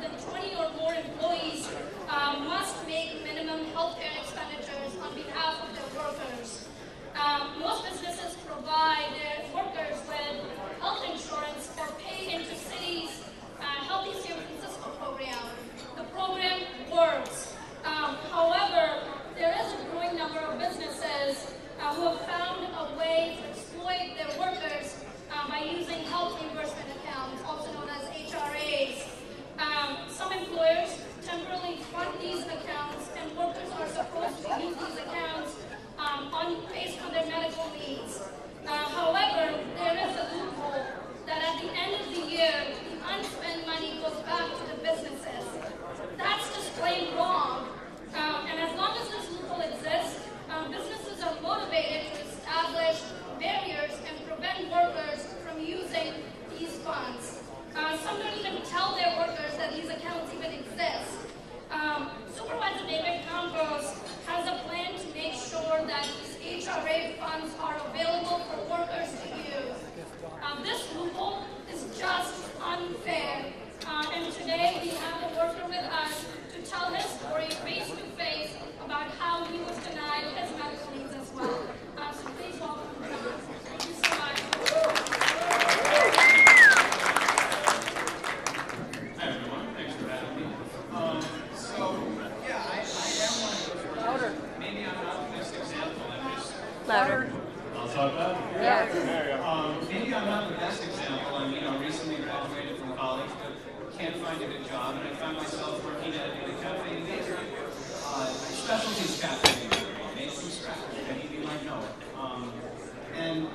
than 20 or more employees must make minimum healthcare expenditures on behalf of their workers. Most businesses provide their workers with health insurance or pay into cities' Healthy San Francisco program. The program works. However, there is a growing number of businesses who have found a way to exploit their workers by using health reimbursement accounts, also known as HRAs. Some employers temporarily fund these accounts, and workers are supposed to use these accounts based on their medical needs. However, there is a loophole that at the end of the year, the unspent money goes back to the businesses. That's just plain wrong. And as long as this loophole exists, businesses are motivated to establish barriers and prevent workers from using these funds. Some don't even tell their workers that these accounts even exist. Supervisor David Campos has a plan to make sure that these HRA funds are available for workers to use. This loophole is just unfair. And today we have a worker with us to tell his story face to face about how he was denied his medical needs as well. So please welcome John. Thank you so much. Hi everyone, thanks for having me. I am one of those louder. Maybe I'm not the best example. I'm just louder. I'll talk louder. Yeah. Maybe I'm not the best example. I'm recently graduated from college, but can't find a good job, and I find myself working at a cafe in Bakery. Specialties cafe, made from scratch. Maybe you might know it. And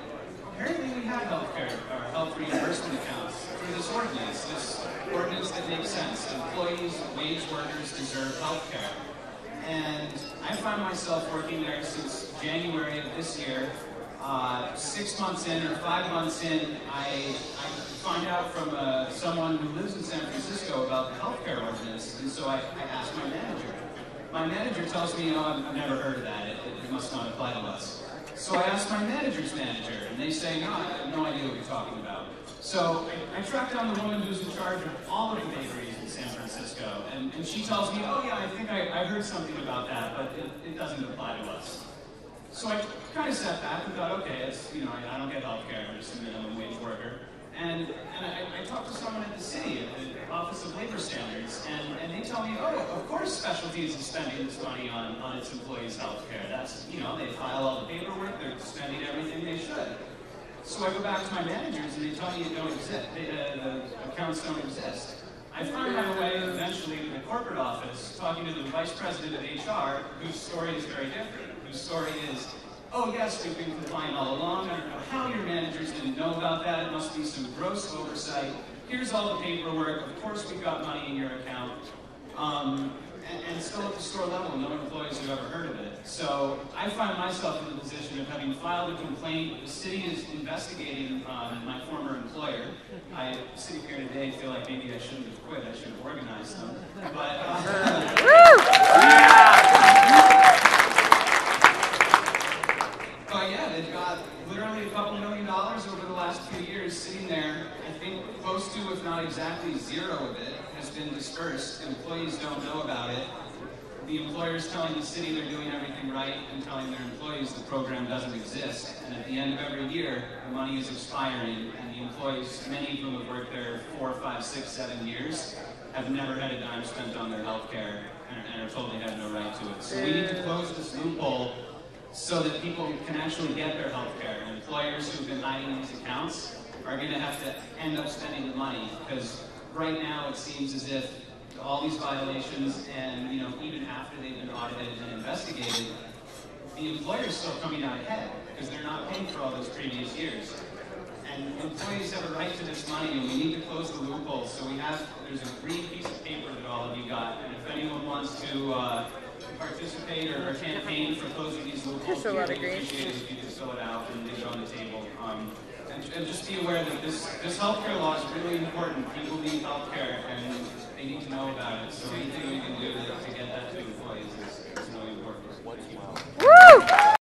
apparently we have healthcare, or health reimbursement accounts through this ordinance that makes sense. Employees, wage workers deserve healthcare. And I find myself working there since January of this year. 6 months in or 5 months in, I find out from someone who lives in San Francisco about the healthcare ordinance, and so I asked my manager. My manager tells me, I've never heard of that, it must not apply to us. So I asked my manager's manager, and they say, no, I have no idea what you're talking about. So I tracked down the woman who's in charge of all of the bakeries in San Francisco, and she tells me, oh yeah, I think I heard something about that, but it doesn't apply to us. So I kind of sat back and thought, okay, it's, I don't get health care, I'm just a minimum wage worker. And I talked to someone at the city, at the Office of Labor Standards, and they tell me, oh, of course Specialties is spending this money on its employees' health care. That's, they file all the paperwork, they're spending everything they should. So I go back to my managers and they tell me it don't exist, the accounts don't exist. I find my way eventually to the corporate office, talking to the vice president of HR, whose story is very different, whose story is, oh yes, we've been compliant all along. I don't know how your managers didn't know about that. It must be some gross oversight. Here's all the paperwork. Of course we've got money in your account. And still at the store level, no employees have ever heard of it. So I find myself in the position of having filed a complaint. The city is investigating my former employer. I, sitting here today, feel like maybe I shouldn't have quit. I should have organized them. But yeah, they've got literally a couple $1 million over the last few years sitting there. I think close to, if not exactly zero of it, has been dispersed. Employees don't know about it. The employer's telling the city they're doing everything right and telling their employees the program doesn't exist. And at the end of every year, the money is expiring, and the employees, many of whom have worked there 4, 5, 6, 7 years, have never had a dime spent on their health care and are told they have no right to it. So we need to close this loophole so that people can actually get their health care. And employers who've been hiding these accounts are going to have to end up spending the money, because right now it seems as if all these violations, and even after they've been audited and investigated, the employer's still coming out ahead because they're not paying for all those previous years. And employees have a right to this money, and we need to close the loophole. So there's a green piece of paper that all of you got, and if anyone wants to participate or campaign for closing these loopholes, we would appreciate it if you just fill it out and leave it on the table. And just be aware that this healthcare law is really important. People need healthcare, and they need to know about it. So anything we can do to get